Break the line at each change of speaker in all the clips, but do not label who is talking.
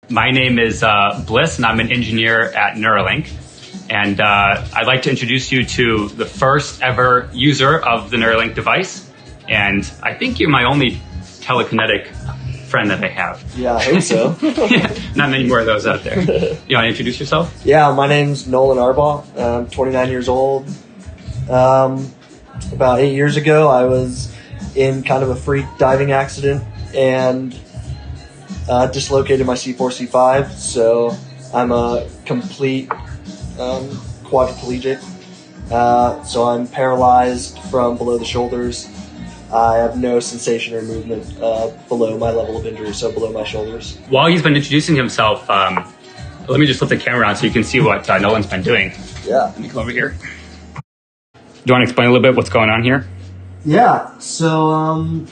My name is Bliss, and I'm an engineer at NEURALINK. And I'd like to introduce you to the first ever user of the NEURALINK device. And I think you're my only telekinetic friend that I have.
Yeah, I think so.
Not many more of those out there. You want to introduce yourself?
Yeah, my name's Nolan Arbaugh. I'm 29 years old. About 8 years ago, I was in kind of a freak diving accident and dislocated my C4, C5. So I'm a complete quadriplegic. So I'm paralyzed from below the shoulders. I have no sensation or movement below my level of injury, so below my shoulders.
While he's been introducing himself, let me just flip the camera on so you can see what Nolan's been doing.
Yeah.
Let me come over here. Do you want to explain a little bit what's going on here?
Yeah, so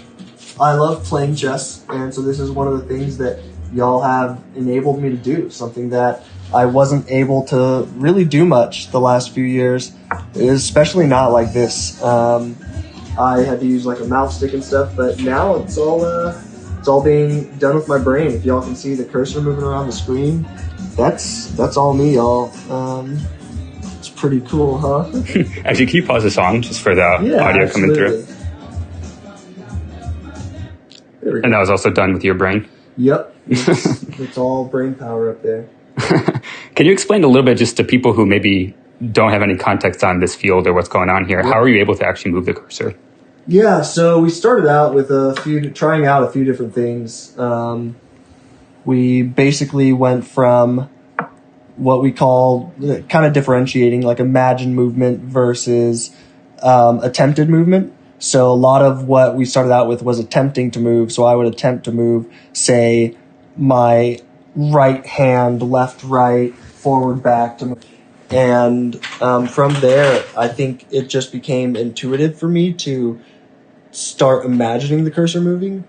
I love playing chess, and so this is one of the things that y'all have enabled me to do, something that I wasn't able to really do much the last few years, especially not like this. I had to use like a mouse stick and stuff, but now it's all being done with my brain. If y'all can see the cursor moving around the screen, that's all me, y'all. It's pretty cool, huh?
Actually, can you pause the song just for the audio coming through? And that was also done with your brain?
Yep. It's all brain power up there.
Can you explain a little bit just to people who maybe don't have any context on this field or what's going on here? Yep. How are you able to actually move the cursor?
Yeah, so we started out with trying out a few different things. We basically went from what we call kind of differentiating, like imagined movement versus attempted movement. So a lot of what we started out with was attempting to move. So I would attempt to move, say, my right hand, left, right, forward, back to move. And from there, I think it just became intuitive for me to start imagining the cursor moving.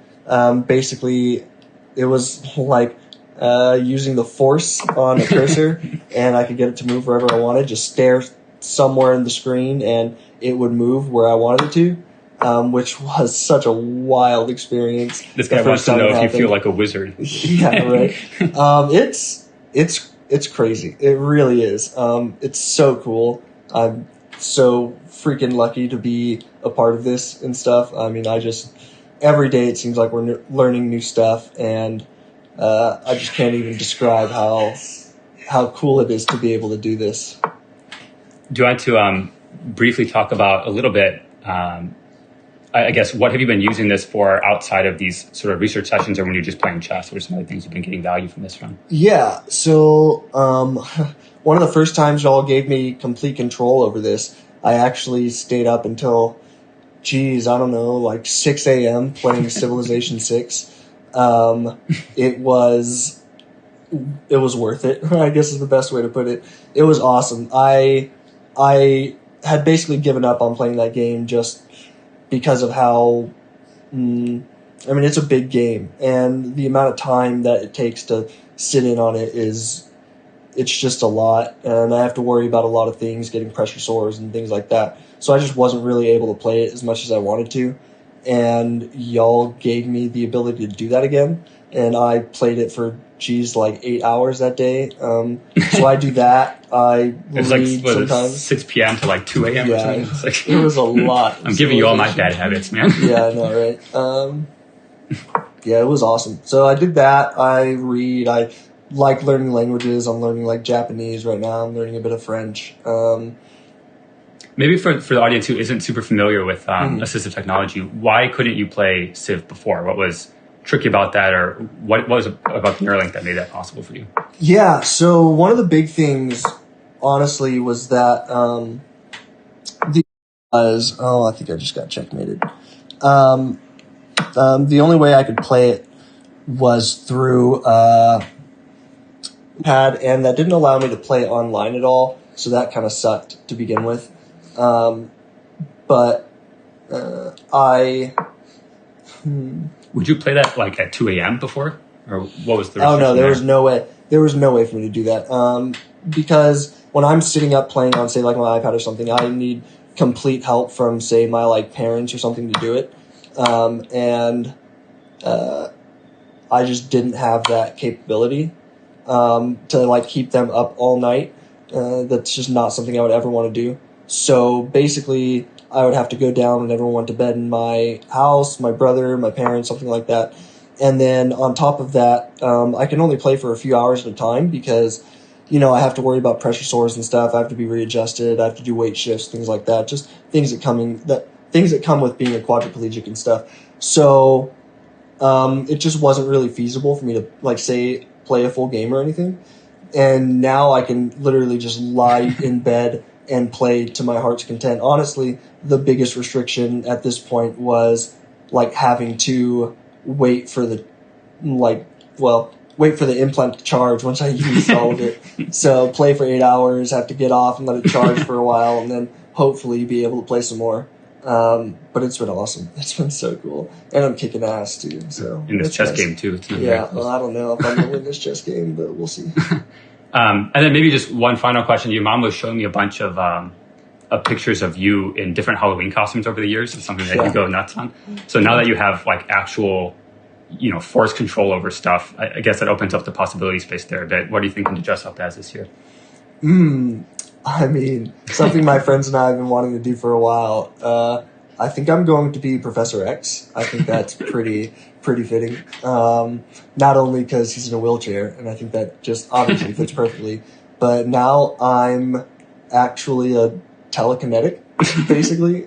Basically, it was like using the force on a cursor, and I could get it to move wherever I wanted. Just stare somewhere in the screen, and it would move where I wanted it to, which was such a wild experience.
This guy wants to know if you feel like a wizard.
Yeah, right. It's crazy. It really is. It's so cool. I'm so freaking lucky to be a part of this and stuff. I mean, every day it seems like we're learning new stuff, and I just can't even describe how cool it is to be able to do this.
Do you want to briefly talk about a little bit, I guess, what have you been using this for outside of these sort of research sessions, or when you're just playing chess? What are some other things you've been getting value from this from?
Yeah, so one of the first times y'all gave me complete control over this, I actually stayed up until, like 6 a.m. playing Civilization 6. It was worth it, I guess is the best way to put it. It was awesome. I had basically given up on playing that game just because of how, it's a big game, and the amount of time that it takes to sit in on it's just a lot, and I have to worry about a lot of things, getting pressure sores and things like that. So I just wasn't really able to play it as much as I wanted to, and y'all gave me the ability to do that again, and I played it for, like 8 hours that day. So I do that. I read sometimes.
6 p.m. to like 2 a.m. or something?
It's like, it was a lot.
I'm giving you all my bad habits, man.
Yeah, I know, right? Yeah, it was awesome. So I did that. I read. I like learning languages. I'm learning like Japanese right now. I'm learning a bit of French.
Maybe for the audience who isn't super familiar with assistive technology, why couldn't you play Civ before? What was tricky about that, or what was about the NEURALINK that made that possible for you? Yeah,
so one of the big things, honestly, was that I think I just got checkmated. The only way I could play it was through pad, and that didn't allow me to play it online at all, so that kind of sucked to begin with. But
Would you play that like at 2 a.m. before? Or what was the restriction?
Oh, no, there was no way. There was no way for me to do that. Because when I'm sitting up playing on, say, like my iPad or something, I need complete help from, say, my like parents or something to do it. And I just didn't have that capability. to like keep them up all night. That's just not something I would ever want to do. So basically, I would have to go down and everyone went to bed in my house, my brother, my parents, something like that. And then on top of that, I can only play for a few hours at a time because, I have to worry about pressure sores and stuff. I have to be readjusted. I have to do weight shifts, things like that. Just things that come with being a quadriplegic and stuff. So it just wasn't really feasible for me to play a full game or anything. And now I can literally just lie in bed and play to my heart's content. Honestly, the biggest restriction at this point was having to wait for the implant to charge once I used all of it. So play for 8 hours, have to get off and let it charge for a while, and then hopefully be able to play some more. But it's been awesome. It's been so cool. And I'm kicking ass too. So
in this chess game too. It's
well, I don't know if I'm going to win this chess game, but we'll see.
And then maybe just one final question. Your mom was showing me a bunch of pictures of you in different Halloween costumes over the years. It's something that you go nuts on. So now that you have actual, force control over stuff, I guess that opens up the possibility space there a bit. What are you thinking to dress up as this year?
I mean, something my friends and I have been wanting to do for a while. I think I'm going to be Professor X. I think that's pretty fitting. Not only because he's in a wheelchair, and I think that just obviously fits perfectly, but now I'm actually a telekinetic, basically.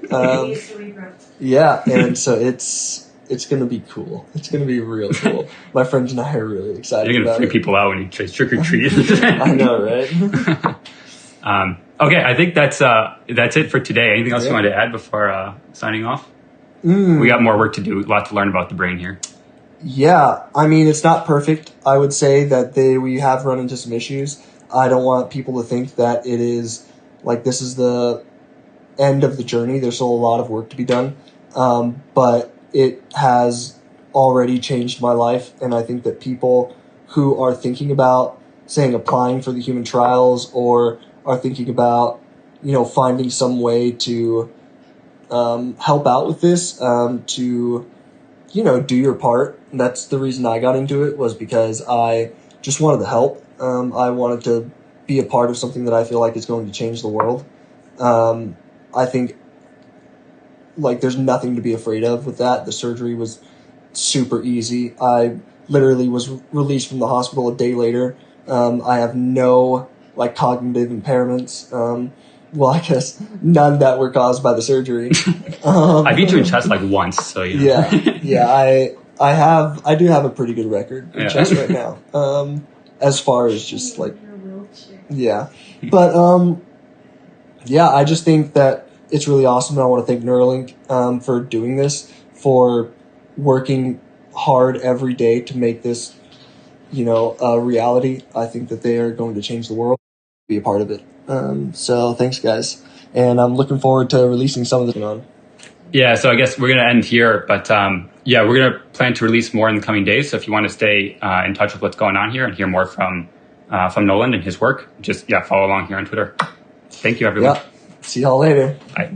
Yeah, and so it's going to be cool. It's going to be real cool. My friends and I are really excited
You're going to
about it.
freak people out when you trick or treat.
I know, right?
Okay, I think that's it for today. Anything else you wanted to add before signing off? We got more work to do. A lot to learn about the brain here.
Yeah, I mean, it's not perfect. I would say that we have run into some issues. I don't want people to think that it is this is the end of the journey. There's still a lot of work to be done. But it has already changed my life. And I think that people who are thinking about, applying for the human trials or are thinking about, finding some way to help out with this, to, do your part. And that's the reason I got into it, was because I just wanted to help. I wanted to be a part of something that I feel like is going to change the world. I think there's nothing to be afraid of with that. The surgery was super easy. I literally was released from the hospital a day later. I have no cognitive impairments. Well, I guess none that were caused by the surgery.
I beat you in chess once, so
Yeah. I do have a pretty good record in chess right now. As far as just yeah, but I just think that it's really awesome. And I want to thank Neuralink for doing this, for working hard every day to make this, a reality. I think that they are going to change the world. Be a part of it. So thanks, guys, and I'm looking forward to releasing some of this on.
Yeah, so I guess we're going to end here, but we're going to plan to release more in the coming days. So if you want to stay in touch with what's going on here and hear more from Nolan and his work, just follow along here on Twitter. Thank you, everyone.
Yeah. See y'all later.
Bye.